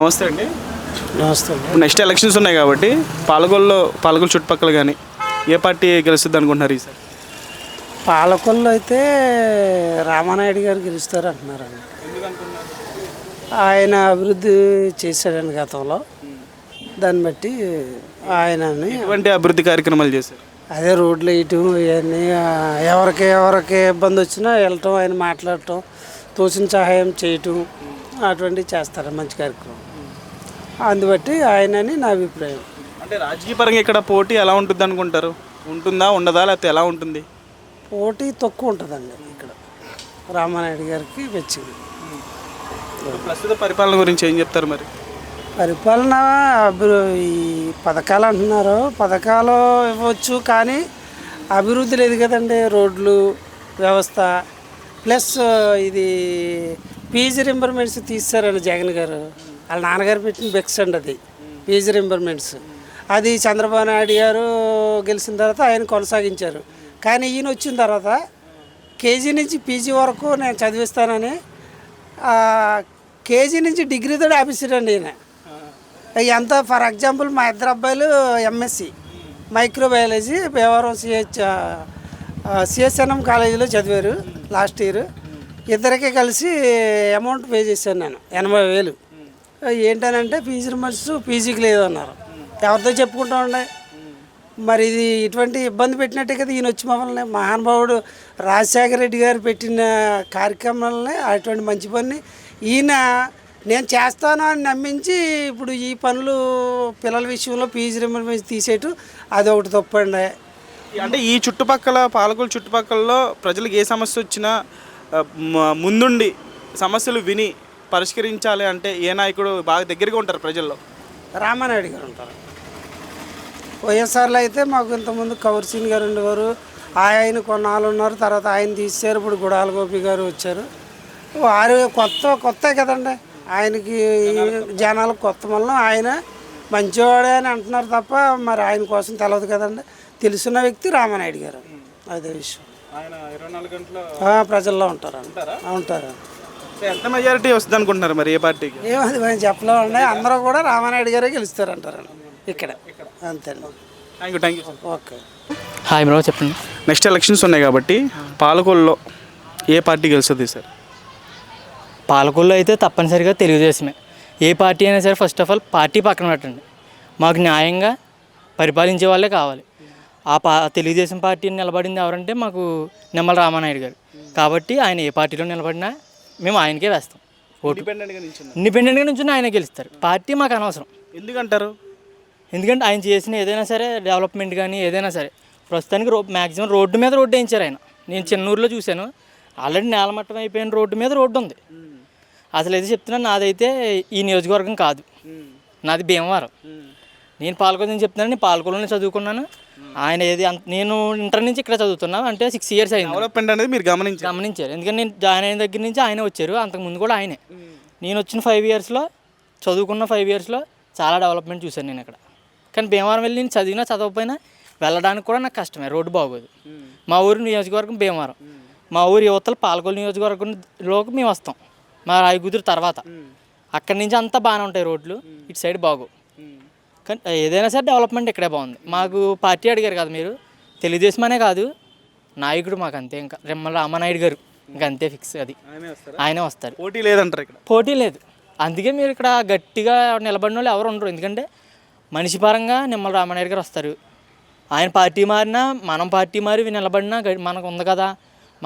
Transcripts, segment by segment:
నమస్తే అండి. నమస్తే అండి. ఇప్పుడు నెక్స్ట్ ఎలక్షన్స్ ఉన్నాయి కాబట్టి పాలకొల్లు చుట్టుపక్కల కానీ ఏ పార్టీ గెలుస్తుంది అనుకుంటున్నారు ఈసారి? పాలకొల్లు అయితే రామానాయుడు గారు గెలుస్తారు అంటున్నారండి. ఆయన అభివృద్ధి చేశాడండి గతంలో. దాన్ని బట్టి ఆయనని ఎటువంటి అభివృద్ధి కార్యక్రమాలు చేశారు? అదే రోడ్లు వేయటం ఇవన్నీ ఎవరికి ఇబ్బంది వచ్చినా వెళ్ళటం, ఆయన మాట్లాడటం, తోచిన సహాయం చేయటం అటువంటివి చేస్తారు. మంచి కార్యక్రమం. అందుబట్టి ఆయనని నా అభిప్రాయం. అంటే రాజకీయ పరంగా ఇక్కడ పోటీ ఎలా ఉంటుంది అనుకుంటారు? ఉంటుందా ఉండదా లేకపోతే ఎలా ఉంటుంది? పోటీ తక్కువ ఉంటుందండి ఇక్కడ రామానాయుడు గారికి వచ్చింది. ప్రస్తుత పరిపాలన గురించి ఏం చెప్తారు మరి? పరిపాలన ఈ పథకాలు అంటున్నారు, పథకాలు ఇవ్వచ్చు కానీ అభివృద్ధి లేదు కదండి. రోడ్లు వ్యవస్థ ప్లస్ ఇది ఫీజు రింబర్మెంట్స్ తీస్తారండి జగన్ గారు. వాళ్ళ నాన్నగారు పెట్టిన బెక్స్ అండి అది ఫీజు రింబర్మెంట్స్. అది చంద్రబాబు నాయుడు గారు గెలిచిన తర్వాత ఆయన కొనసాగించారు. కానీ ఈయన వచ్చిన తర్వాత కేజీ నుంచి పీజీ వరకు నేను చదివిస్తానని కేజీ నుంచి డిగ్రీతో ఆఫీసరండి ఈయన. ఎంత ఫర్ ఎగ్జాంపుల్ మా ఇద్దరు అబ్బాయిలు ఎంఎస్సి మైక్రోబయాలజీ భీమవరం సిఎస్ఎన్ఎం కాలేజీలో చదివారు లాస్ట్ ఇయర్. ఇద్దరికి కలిసి అమౌంట్ పే చేశాను నేను 80,000. ఏంటనంటే ఫీజు రిమర్స్ పీజీకి లేదన్నారు. ఎవరితో చెప్పుకుంటామండి మరి? ఇది ఇటువంటి ఇబ్బంది పెట్టినట్టే కదా ఈయన వచ్చి మమ్మల్ని మహానుభావుడు రాజశేఖర రెడ్డి గారు పెట్టిన కార్యక్రమాలని అటువంటి మంచి పని ఈయన నేను చేస్తాను అని నమ్మించి ఇప్పుడు ఈ పనులు పిల్లల విషయంలో ఫీజు రిమర్స్ తీసేయటం అది ఒకటి తప్పండి. అంటే ఈ చుట్టుపక్కల పాలకొల్లు చుట్టుపక్కలలో ప్రజలకు ఏ సమస్య వచ్చినా ముందుండి సమస్యలు విని పరిష్కరించాలి అంటే ఏ నాయకుడు బాగా దగ్గరగా ఉంటారు ప్రజల్లో? రామానాయుడు గారు ఉంటారు. వైఎస్ఆర్లో అయితే మాకు ఇంతకుముందు కవర్సీన్ గారు ఉండేవారు. ఆయన కొన్నాళ్ళు ఉన్నారు, తర్వాత ఆయన తీశారు. ఇప్పుడు గుడాల గోపి గారు వచ్చారు. వారు కొత్త కదండి. ఆయనకి జనాలకు కొత్త వలన ఆయన మంచివాడే అని అంటున్నారు తప్ప మరి ఆయన కోసం తెలియదు కదండి. తెలుసున్న వ్యక్తి రామానాయుడు గారు. అదే విషయం. ఆయన 24 గంటలు ప్రజల్లో ఉంటారు. ఎంత మెజారిటీ వస్తుంది అనుకుంటున్నారు మరి ఏ పార్టీకి? ఏమది మేము చెప్పలేమండి. అందరూ కూడా రామానాయుడు గారే గెలుస్తారంటారండి ఇక్కడ. అంతేండి. Thank you. Okay. Hi bro, చెప్పండి. నెక్స్ట్ ఎలక్షన్స్ ఉన్నాయి కాబట్టి పాలకొల్లో ఏ పార్టీ గెలుస్తుంది సార్? పాలకొల్లు అయితే తప్పనిసరిగా తెలుగుదేశమే. ఏ పార్టీ అయినా సరే ఫస్ట్ ఆఫ్ ఆల్ పార్టీ పక్కన పెట్టండి, మాకు న్యాయంగా పరిపాలించే వాళ్ళే కావాలి. తెలుగుదేశం పార్టీని నిలబడింది ఎవరంటే మాకు నిమ్మల రామానాయుడు గారు. కాబట్టి ఆయన ఏ పార్టీలో నిలబడినా మేము ఆయనకే వేస్తాం ఓటు. ఇండిపెండెంట్గా నుంచి ఆయన గెలుస్తారు. పార్టీ మాకు అనవసరం. ఎందుకంటారు? ఎందుకంటే ఆయన చేసిన ఏదైనా సరే డెవలప్మెంట్ కానీ ఏదైనా సరే ప్రస్తుతానికి మ్యాక్సిమం రోడ్డు మీద రోడ్డు వేయించారు ఆయన. నేను చిన్నూరులో చూశాను, ఆల్రెడీ నేలమట్టం అయిపోయిన రోడ్డు మీద రోడ్డు ఉంది. అసలు అయితే చెప్తున్నాను, నాదైతే ఈ నియోజకవర్గం కాదు, నాది భీమవరం. నేను పాలకొల్లు చెప్తున్నాను, నేను పాలకొల్లునే చదువుకున్నాను. ఆయన నేను ఇంటర్ నుంచి ఇక్కడ చదువుతున్నాను, అంటే 6 years అయింది. డెవలప్మెంట్ అనేది మీరు గమనించారు. ఎందుకంటే నేను జాయిన్ అయిన దగ్గర నుంచి ఆయన వచ్చారు, అంతకుముందు కూడా ఆయనే. నేను వచ్చిన 5 yearsలో చదువుకున్న 5 yearsలో చాలా డెవలప్మెంట్ చూశాను నేను ఇక్కడ. కానీ భీమవరం వెళ్ళి నేను చదవకపోయినా వెళ్ళడానికి కూడా నాకు కష్టమే, రోడ్డు బాగోదు. మా ఊరి నియోజకవర్గం భీమవరం. మా ఊరి యువతలు పాలకొల్లు నియోజకవర్గంలోకి మేము వస్తాం, మా రాయగుదురు తర్వాత. అక్కడి నుంచి అంతా బాగానే ఉంటాయి రోడ్లు, ఇటు సైడ్ బాగోవు. కానీ ఏదైనా సరే డెవలప్మెంట్ ఇక్కడే బాగుంది. మాకు పార్టీ అడిగారు కదా మీరు, తెలుగుదేశం అనే కాదు, నాయకుడు మాకు అంతే. ఇంకా నిమ్మల రామానాయుడు గారు ఇంకా అంతే ఫిక్స్. అది ఆయనే వస్తారు. పోటీ లేదంటారు ఇక్కడ? పోటీ లేదు. అందుకే మీరు ఇక్కడ గట్టిగా నిలబడిన వాళ్ళు ఎవరు ఉండరు. ఎందుకంటే మనిషి పరంగా నిమ్మల రామానాయుడు గారు వస్తారు. ఆయన పార్టీ మారినా మనం పార్టీ మారి నిలబడినా మనకు ఉంది కదా,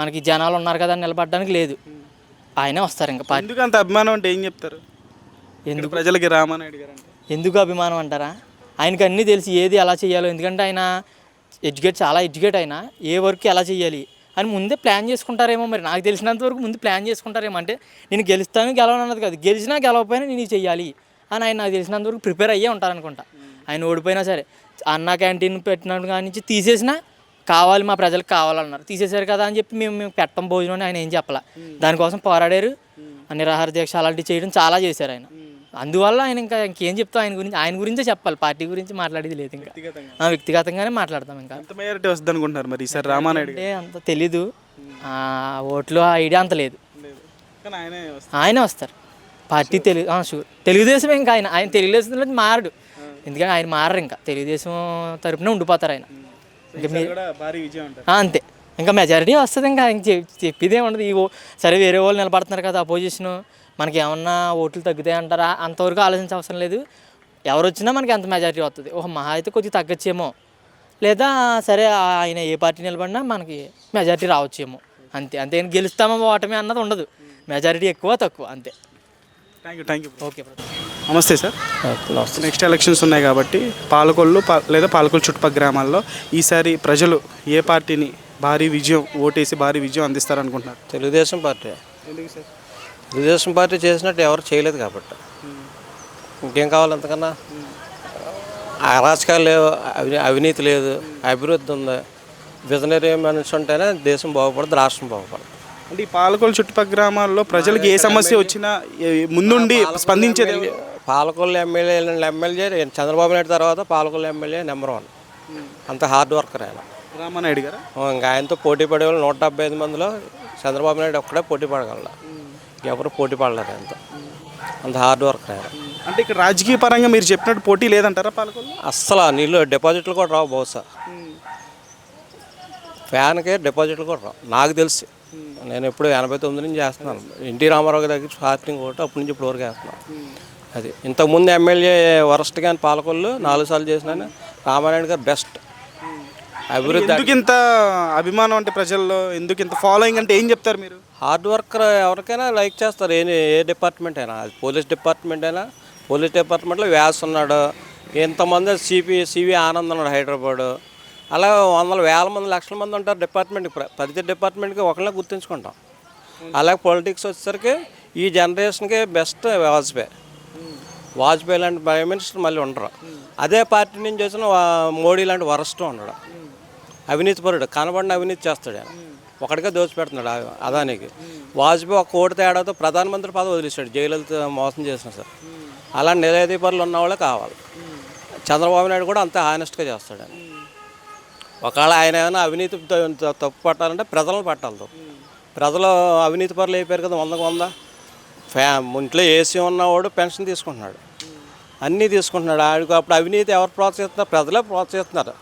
మనకి జనాలు ఉన్నారు కదా నిలబడడానికి లేదు. ఆయనే వస్తారు. ఇంకా పార్టీ. ఎందుకు అంత అభిమానం అంటే ఏం చెప్తారు? ఎందుకు ప్రజలకి రామానాయుడు గారు అంటే ఎందుకు అభిమానం అంటారా? ఆయనకి అన్నీ తెలిసి ఏది ఎలా చేయాలో. ఎందుకంటే ఆయన చాలా ఎడ్యుకేట్. అయినా ఏ వర్క్ ఎలా చేయాలి అని ముందే ప్లాన్ చేసుకుంటారేమో. మరి నాకు తెలిసినంత వరకు ముందు ప్లాన్ చేసుకుంటారేమో. అంటే నేను గెలుస్తాను గెలవనన్నది కాదు, గెలిచినా గెలవకపోయినా నేను చెయ్యాలి అని ఆయన నాకు తెలిసినంత వరకు ప్రిపేర్ అయ్యే ఉంటారనుకుంటా. ఆయన ఓడిపోయినా సరే అన్న క్యాంటీన్ పెట్టినట్టు కానీ నుంచి తీసేసినా కావాలి, మా ప్రజలకు కావాలన్నారు, తీసేశారు కదా అని చెప్పి మేము పెట్టం భోజనం అని ఆయన ఏం చెప్పాల. దానికోసం పోరాడారు, నిరాహార దీక్ష అలాంటివి చేయడం చాలా చేశారు ఆయన. అందువల్ల ఆయన ఇంకేం చెప్తాం ఆయన గురించే చెప్పాలి, పార్టీ గురించి మాట్లాడేది లేదు. ఇంకా వ్యక్తిగతంగానే మాట్లాడతాం. ఇంకా ఎంత మెజారిటీ వస్తుంది అనుకుంటున్నారు మరి ఈసారి రామానాయుడు? అంటే అంత తెలీదు, ఓట్లు ఐడియా అంత లేదు. ఆయనే ఆయనే వస్తారు. పార్టీ తెలుగుదేశం ఇంకా ఆయన తెలుగుదేశంలో మారడు, ఎందుకంటే ఆయన మారరు, ఇంకా తెలుగుదేశం తరపున ఉండిపోతారు ఆయన. ఇంకా భారీ విజయం అంటారు. అంతే, ఇంకా మెజారిటీ వస్తుంది. ఇంకా చెప్పేదే ఉండదు. సరే వేరే వాళ్ళు నిలబడుతున్నారు కదా అపోజిషను, మనకి ఏమన్నా ఓట్లు తగ్గుతాయి అంటారా, అంతవరకు ఆలోచించే అవసరం లేదు. ఎవరు వచ్చినా మనకి ఎంత మెజారిటీ వస్తుంది, మహా అయితే కొద్దిగా తగ్గచ్చేమో, లేదా సరే ఆయన ఏ పార్టీ నిలబడినా మనకి మెజారిటీ రావచ్చేమో, అంతే. అంతే, గెలుస్తామో ఓటమి అన్నది ఉండదు, మెజారిటీ ఎక్కువ తక్కువ అంతే. Thank you. ఓకే. నమస్తే సార్. నెక్స్ట్ ఎలక్షన్స్ ఉన్నాయి కాబట్టి పాలకొల్లు లేదా పాలకొల్లు చుట్టుపక్కల గ్రామాల్లో ఈసారి ప్రజలు ఏ పార్టీని భారీ విజయం ఓటేసి భారీ విజయం అందిస్తారనుకుంటున్నారు? తెలుగుదేశం పార్టీ. ఎందుకు సార్? తెలుగుదేశం పార్టీ చేసినట్టు ఎవరు చేయలేదు కాబట్టి ఇంకేం కావాలి అంతకన్నా. అరాచకాలు లేవు, అవినీతి లేదు, అభివృద్ధి ఉంది. విజనరీ మనిషి ఉంటేనే దేశం బాగుపడుతుంది, రాష్ట్రం బాగుపడుతుంది. అంటే ఈ పాలకొల్లు చుట్టుపక్కల గ్రామాల్లో ప్రజలకు ఏ సమస్య వచ్చినా ముందుండి స్పందించేది. పాలకొల్లు ఎమ్మెల్యే చంద్రబాబు నాయుడు తర్వాత పాలకొల్లు ఎమ్మెల్యే నెంబర్ 1. అంత హార్డ్ వర్కర్ ఆయన. రామానాయుడు గారు ఇంకా ఆయనతో పోటీ పడే వాళ్ళు 175 మందిలో చంద్రబాబు నాయుడు ఒక్కడే పోటీ పడగలరు, ఎవరు పోటీ పడలేరు. ఆయనతో అంత హార్డ్ వర్కర్ ఆయన. అంటే ఇక్కడ రాజకీయ పరంగా మీరు చెప్పినట్టు పోటీ లేదంటారా పాలకొల్లు? అస్సలు నీళ్ళు డిపాజిట్లు కూడా రావు, బహుశా ఫ్యాన్కే డిపాజిట్లు కూడా రావు నాకు తెలిసి. నేను ఎప్పుడు 89 నుంచి చేస్తున్నాను, ఎన్టీ రామారావు దగ్గర స్టార్టింగ్ ఒకటి, అప్పటి నుంచి ఇప్పుడు వరకు వేస్తున్నాను. అది ఇంతకుముందు ఎమ్మెల్యే వరస్ట్ కానీ పాలకొల్లు 4 సార్లు చేసినాను. రామారాయుడు గారు బెస్ట్. అభివృద్ధి. ఎందుకు ఇంత అభిమానం అంటే ప్రజల్లో, ఎందుకు ఇంత ఫాలోయింగ్ అంటే ఏం చెప్తారు మీరు? హార్డ్ వర్కర్ ఎవరికైనా లైక్ చేస్తారు, ఏ డిపార్ట్మెంట్ అయినా. అది పోలీస్ డిపార్ట్మెంట్ అయినా, పోలీస్ డిపార్ట్మెంట్లో వ్యాస్ ఉన్నాడు, ఎంతమంది సివి ఆనంద్ ఉన్నాడు హైదరాబాదు. అలా వేల మంది లక్షల మంది ఉంటారు డిపార్ట్మెంట్కి. ప్రతి డిపార్ట్మెంట్కి ఒకళ్ళనే గుర్తుంచుకుంటాం. అలాగే పొలిటిక్స్ వచ్చేసరికి ఈ జనరేషన్కి బెస్ట్ వాజ్పేయి లాంటి ప్రైమ్ మినిస్టర్ మళ్ళీ ఉండరు. అదే పార్టీ నుంచి వచ్చిన మోడీ లాంటి వరస్ట్ ఉండడు, అవినీతిపరుడు, కనబడిన అవినీతి చేస్తాడు ఆయన, ఒకటిగా దోచిపెడుతున్నాడు అదానికి. వాజ్పేయి ఒక కోటి తేడాతో ప్రధానమంత్రి పదవి వదిలేశాడు, జయలలిత మోసం చేసిన సార్. అలా నిలయదీపరులు ఉన్న వాళ్ళే కావాలి. చంద్రబాబు నాయుడు కూడా అంతే హానెస్ట్గా చేస్తాడు ఆయన. ఒకవేళ ఆయన ఏమైనా అవినీతి తప్పు పట్టాలంటే ప్రజలను పట్టాలి. ప్రజలు అవినీతి పరులు అయిపోయారు కదా, 100కు 100. ఇంట్లో ఏసీ ఉన్నవాడు పెన్షన్ తీసుకుంటున్నాడు, అన్నీ తీసుకుంటున్నాడు. ఆడికి అప్పుడు అవినీతి ఎవరు ప్రోత్సహిస్తున్నారు? ప్రజలే ప్రోత్సహిస్తున్నారు.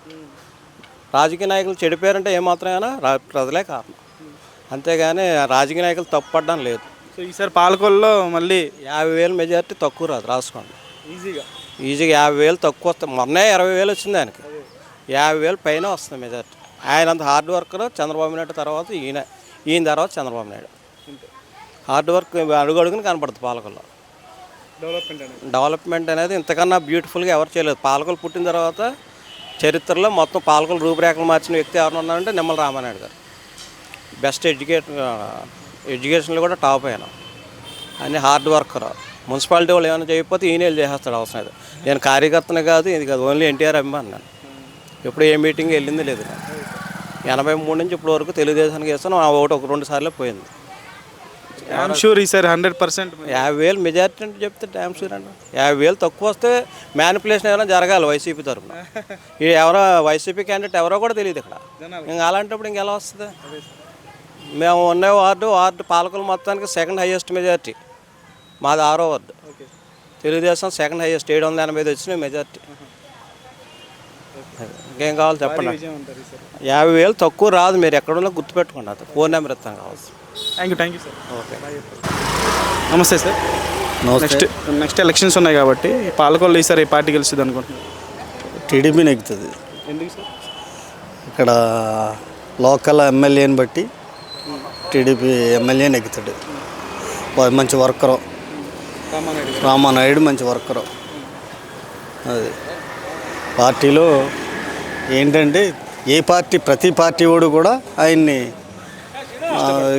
రాజకీయ నాయకులు చెడిపోయారంటే ఏమాత్రమైనా ప్రజలే కారణం, అంతేగాని రాజకీయ నాయకులు తప్పు పడ్డం లేదు. సో ఈసారి పాలకొల్లో మళ్ళీ 50,000 మెజార్టీ తక్కువ రాదు, రాసుకోండి. ఈజీగా 50,000 తక్కువ వస్తాయి. మొన్నే 20,000 వచ్చింది ఆయనకి, 50,000 పైన వస్తుంది మెజార్టీ. ఆయన అంత హార్డ్ వర్కర్. చంద్రబాబు నాయుడు తర్వాత ఈయన తర్వాత చంద్రబాబు నాయుడు. హార్డ్ వర్క్ అడుగడుగుని కనపడుతుంది పాలకొల్లో. డెవలప్మెంట్ అనేది ఇంతకన్నా బ్యూటిఫుల్గా ఎవరు చేయలేదు. పాలకొల్లు పుట్టిన తర్వాత చరిత్రలో మొత్తం పాలకొల్లు రూపురేఖలు మార్చిన వ్యక్తి ఎవరు ఉన్నారంటే నిమ్మల రామానాయుడు గారు. బెస్ట్ ఎడ్యుకేషన్లో కూడా టాప్ అయినా. అన్ని హార్డ్ వర్కర్. మున్సిపాలిటీ వాళ్ళు ఏమైనా చేయకపోతే ఈయన చేసేస్తాడు అవసరం లేదు. నేను కార్యకర్తనే కాదు, ఇది కాదు, ఓన్లీ ఎన్టీఆర్ అభిమాని. నేను ఎప్పుడు ఏ మీటింగ్ వెళ్ళింది లేదు. 83 నుంచి ఇప్పుడు వరకు తెలుగుదేశానికి వేస్తాను, ఆ ఓటు 1-2 సార్లు పోయింది. ఐఎమ్ షూర్ ఈసారి 100% 50,000 మెజార్టీ అంటే చెప్తే డ్యామ్ షూర్ అండి. 50,000 తక్కువ వస్తే మ్యానిపులేషన్ ఏమైనా జరగాలి వైసీపీ తరఫున. ఎవరో వైసీపీ క్యాండిడేట్ ఎవరో కూడా తెలియదు ఇక్కడ. ఇంకా అలాంటప్పుడు ఇంకెలా వస్తుంది? మేము ఉన్న వార్డు పాలకొల్లు మొత్తానికి సెకండ్ హైయెస్ట్ మెజార్టీ మాది 6వ వార్డు. తెలుగుదేశం సెకండ్ హైయెస్ట్ 785 వచ్చినాయి మెజార్టీ. ఇంకేం కావాలి చెప్పండి? 50,000 తక్కువ రాదు, మీరు ఎక్కడున్నా గుర్తుపెట్టుకోండి. అది ఫోన్ నెంబర్ ఇస్తాం కావాల్సి. Thank you sir. ఓకే. నమస్తే సార్. నెక్స్ట్ ఎలక్షన్స్ ఉన్నాయి కాబట్టి పాలకొల్లు ఈసారి ఏ పార్టీ గెలుస్తుంది అనుకుంటున్నాను? టీడీపీ నెగ్గుతుంది. ఎందుకు సార్? ఇక్కడ లోకల్ ఎమ్మెల్యేని బట్టి టీడీపీ ఎమ్మెల్యే నెగ్గుతాడు. మంచి వర్కరు రామానాయుడు, మంచి వర్కరు. అది పార్టీలో ఏంటంటే ఏ పార్టీ, ప్రతి పార్టీ వాడు కూడా ఆయన్ని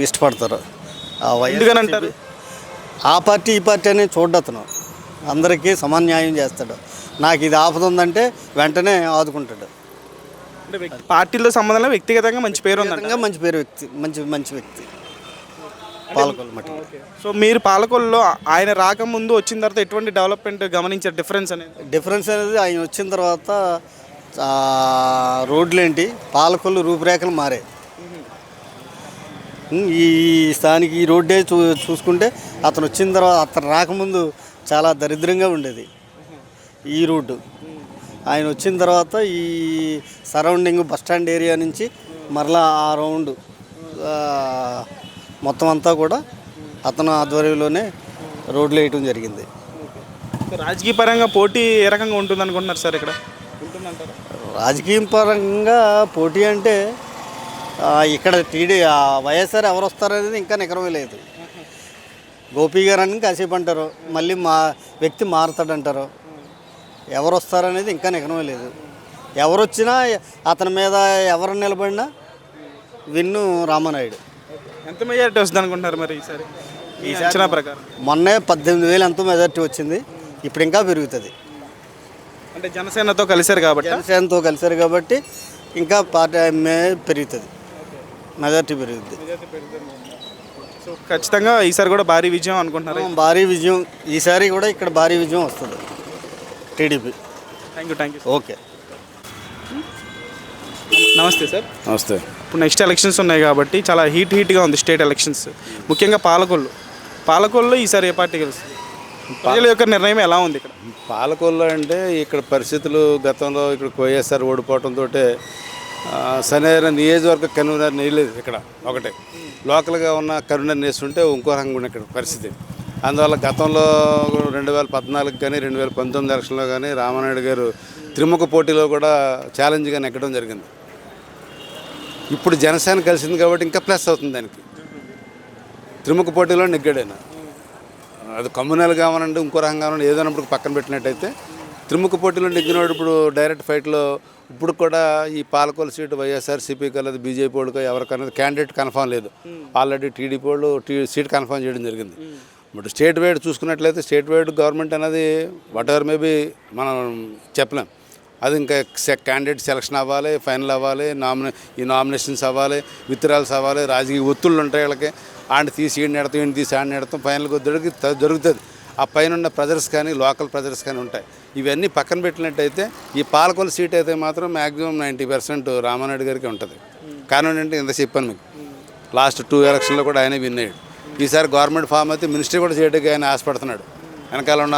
ఇష్టపడతారు. ఎందుకనంటారు? ఆ పార్టీ ఈ పార్టీ అనేది చూడతను అందరికీ సమన్యాయం చేస్తాడు. నాకు ఇది ఆపద ఉందంటే వెంటనే ఆదుకుంటాడు. అంటే పార్టీలో సంబంధంలో వ్యక్తిగతంగా మంచి పేరు ఉంది. మంచి పేరు వ్యక్తి, మంచి వ్యక్తి పాలకొల్లు మట్టి. సో మీరు పాలకొల్లులో ఆయన రాకముందు వచ్చిన తర్వాత ఎటువంటి డెవలప్మెంట్ గమనించారు? డిఫరెన్స్ అనేది ఆయన వచ్చిన తర్వాత రోడ్లు ఏంటి, పాలకొల్లు రూపురేఖలు మారాయి. ఈ స్థానిక ఈ రోడ్డే చూసుకుంటే అతను వచ్చిన తర్వాత అతను రాకముందు చాలా దరిద్రంగా ఉండేది ఈ రోడ్డు. ఆయన వచ్చిన తర్వాత ఈ సరౌండింగ్ బస్టాండ్ ఏరియా నుంచి మరలా ఆ రౌండ్ మొత్తం అంతా కూడా అతను ఆధ్వర్యంలోనే రోడ్లు వేయటం జరిగింది. రాజకీయ పరంగా పోటీ ఏ రకంగా ఉంటుంది అనుకుంటున్నారు సార్ ఇక్కడ? ఉంటుందంటారా? రాజకీయ పరంగా పోటీ అంటే ఇక్కడ వైఎస్ఆర్ ఎవరు వస్తారనేది ఇంకా నికరమే లేదు. గోపి గారు అని కాసేపు అంటారు, మళ్ళీ వ్యక్తి మారుతాడంటారు. ఎవరు వస్తారనేది ఇంకా నికరమే లేదు. ఎవరు వచ్చినా అతని మీద ఎవరు నిలబడినా విన్ను రామానాయుడు. ఎంత మెజారిటీ వస్తుంది అనుకుంటున్నారు మరి ఈసారి ఈ అంచనా ప్రకారం? మొన్నే 18,000 ఎంతో మెజారిటీ వచ్చింది, ఇప్పుడు ఇంకా పెరుగుతుంది. అంటే జనసేనతో కలిశారు కాబట్టి ఇంకా పార్టీ పెరుగుతుంది, మెజారిటీ పెరుగుతుంది. సో ఖచ్చితంగా ఈసారి కూడా భారీ విజయం అనుకుంటున్నారు? భారీ విజయం ఈసారి కూడా ఇక్కడ భారీ విజయం వస్తుంది టీడీపీ. Thank you. ఓకే, నమస్తే సార్. నమస్తే. ఇప్పుడు నెక్స్ట్ ఎలక్షన్స్ ఉన్నాయి కాబట్టి చాలా హీట్గా ఉంది స్టేట్ ఎలక్షన్స్, ముఖ్యంగా పాలకొల్లు ఈసారి ఏ పార్టీ గెలుస్తుంది? ప్రజల యొక్క నిర్ణయం ఎలా ఉంది ఇక్కడ? పాలకొల్లు అంటే ఇక్కడ పరిస్థితులు గతంలో ఇక్కడ వైఎస్ఆర్ ఓడిపోవడంతో సరైన నియోజకవర్గ కన్వీనర్ నేయలేదు. ఇక్కడ ఒకటే లోకల్గా ఉన్న కన్వీనర్ నేస్తుంటే ఇంకో రకంగా ఉన్న ఇక్కడ పరిస్థితి. అందువల్ల గతంలో 2014 కానీ 2019 ఎలక్షన్లో కానీ రామానాయుడు గారు త్రిముఖ పోటీలో కూడా ఛాలెంజ్గా నెగ్గడం జరిగింది. ఇప్పుడు జనసేన కలిసింది కాబట్టి ఇంకా ప్లస్ అవుతుంది దానికి. త్రిముఖ పోటీలో నెగ్గాడైనా అది కమ్యూనల్ కావాలంటే ఇంకో రకంగా కావాలంటే ఏదైనప్పుడు పక్కన పెట్టినట్టయితే త్రిముఖ పోటీలో నెగ్గినవాడు ఇప్పుడు డైరెక్ట్ ఫైట్లో ఇప్పుడు కూడా ఈ పాలకొల్లు సీటు వైఎస్ఆర్సీపీకి లేదా బీజేపీ వాళ్ళకి ఎవరికనేది క్యాండిడేట్ కన్ఫామ్ లేదు. ఆల్రెడీ టీడీపీ వాళ్ళు సీట్ కన్ఫామ్ చేయడం జరిగింది. బట్ స్టేట్ వైడ్ చూసుకున్నట్లయితే స్టేట్ వైడ్ గవర్నమెంట్ అనేది వాట్ ఎవర్ మేబీ మనం చెప్పలేం. అది ఇంకా క్యాండిడేట్ సెలక్షన్ అవ్వాలి, ఫైనల్ అవ్వాలి, ఈ నామినేషన్స్ అవ్వాలి, విత్డ్రాల్స్ అవ్వాలి, రాజకీయ ఒత్తుళ్ళు ఉంటాయి వీళ్ళకి. ఆడిని తీసి ఈడిని నెడతాం, ఈయన తీసి ఆడిని నెడతాం, ఫైనల్గా జరుగుతుంది. ఆ పైన ఉన్న ప్రెజర్స్ కానీ లోకల్ ప్రెజర్స్ కానీ ఉంటాయి. ఇవన్నీ పక్కన పెట్టినట్టయితే ఈ పాలకొల్లు సీట్ అయితే మాత్రం మ్యాక్సిమం 90% రామానాయుడు గారికి ఉంటుంది. కారణం ఏంటంటే ఇంత చెప్పాను మీకు, లాస్ట్ 2 ఎలక్షన్లో కూడా ఆయనే విన్ అయ్యాడు. ఈసారి గవర్నమెంట్ ఫామ్ అయితే మినిస్ట్రీ కూడా చేయడానికి ఆయన ఆశపడుతున్నాడు. వెనకాల ఉన్న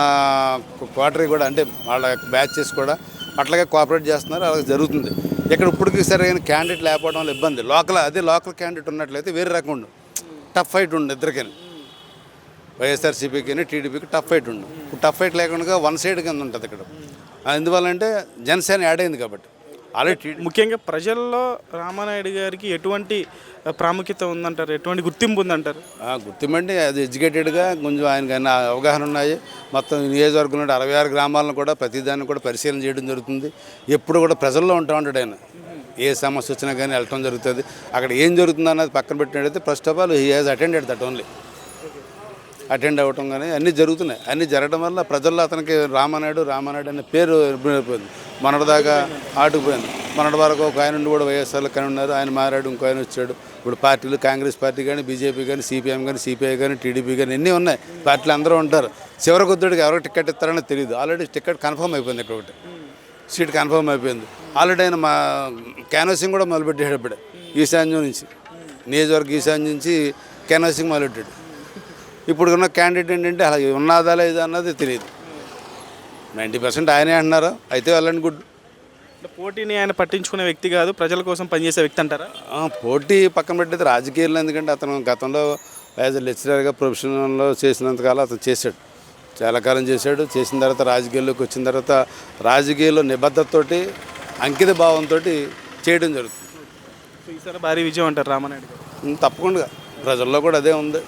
క్వార్టరీ కూడా అంటే వాళ్ళ బ్యాచెస్ కూడా అట్లాగే కోఆపరేట్ చేస్తున్నారు, అలాగే జరుగుతుంది. ఇక్కడ ఇప్పటికీ సరైన క్యాండిడేట్ లేకపోవడం వల్ల ఇబ్బంది. లోకల్ క్యాండిడేట్ ఉన్నట్లయితే వేరే రకం ఉండు, టఫ్ ఫైట్ ఉండు ఇద్దరికైనా, వైఎస్ఆర్సీపీకి టీడీపీకి టఫ్ ఫైట్ ఉండు. ఇప్పుడు టఫ్ ఫైట్ లేకుండా వన్ సైడ్ కింద ఉంటుంది ఇక్కడ. ఎందువల్లంటే జనసేన యాడ్ అయింది కాబట్టి. ఆల్రెడీ ముఖ్యంగా ప్రజల్లో రామానాయుడు గారికి ఎటువంటి ప్రాముఖ్యత ఉందంటారు, ఎటువంటి గుర్తింపు ఉందంటారు? గుర్తింపు అంటే అది ఎడ్యుకేటెడ్గా కొంచెం ఆయనకి అవగాహన ఉన్నాయి. మొత్తం నియోజకవర్గంలో 66 గ్రామాలను కూడా ప్రతిదాన్ని కూడా పరిశీలన చేయడం జరుగుతుంది. ఎప్పుడు కూడా ప్రజల్లో ఉంటా ఉంటాడు ఆయన. ఏ సమస్య వచ్చినా కానీ వెళ్ళటం జరుగుతుంది. అక్కడ ఏం జరుగుతుంది అన్నది పక్కన పెట్టినట్టయితే first of all he has attended that only. Attend అవ్వటం కానీ అన్నీ జరుగుతున్నాయి. అన్నీ జరగడం వల్ల ప్రజల్లో అతనికి రామానాయుడు అనే పేరు అయిపోయింది. మొన్నటిదాకా ఆటుకుపోయింది. మొన్నటి వరకు ఒక ఆయన నుండి కూడా వైఎస్ఆర్లో కానీ ఉన్నారు, ఆయన మారాడు, ఇంకో ఆయన వచ్చాడు. ఇప్పుడు పార్టీలు కాంగ్రెస్ పార్టీ కానీ బీజేపీ కానీ సిపిఎం కానీ సిపిఐ కానీ టీడీపీ కానీ ఎన్ని ఉన్నాయి. పార్టీలు అందరూ ఉంటారు. చివరి కొద్దికి ఎవరికి టికెట్ ఇస్తారని తెలియదు. ఆల్రెడీ టికెట్ కన్ఫర్మ్ అయిపోయింది. ఇక్కడ ఒకటి సీట్ కన్ఫర్మ్ అయిపోయింది. ఆల్రెడీ ఆయన మా క్యాన్వాసింగ్ కూడా మొదలుపెట్టాడు. ఇప్పుడే ఈశాన్యం నుంచి నియోజకవర్గ ఈశాన్యం నుంచి క్యాన్వాసింగ్ మొదలుపెట్టాడు. ఇప్పుడు ఉన్న క్యాండిడేట్ ఏంటంటే అలా ఉన్నదా లేదా అన్నది తెలియదు. 90% ఆయనే అంటున్నారు. అయితే వాళ్ళని గుడ్. పోటీని ఆయన పట్టించుకునే వ్యక్తి కాదు, ప్రజల కోసం పనిచేసే వ్యక్తి అంటారా? పోటీ పక్కన పెట్టేది రాజకీయాలు. ఎందుకంటే అతను గతంలో యాజ్ ఎ లెక్చరర్గా ప్రొఫెషనల్లో చేసినంతకాలం అతను చేశాడు, చాలా కాలం చేశాడు. చేసిన తర్వాత రాజకీయాల్లోకి వచ్చిన తర్వాత రాజకీయాల్లో నిబద్ధతతోటి అంకిత భావంతో చేయడం జరుగుతుంది. ఈసారి భారీ విజయం అంటారు రామానాయుడు గారు? తప్పకుండా ప్రజల్లో కూడా అదే ఉంది.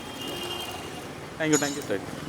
Thank you.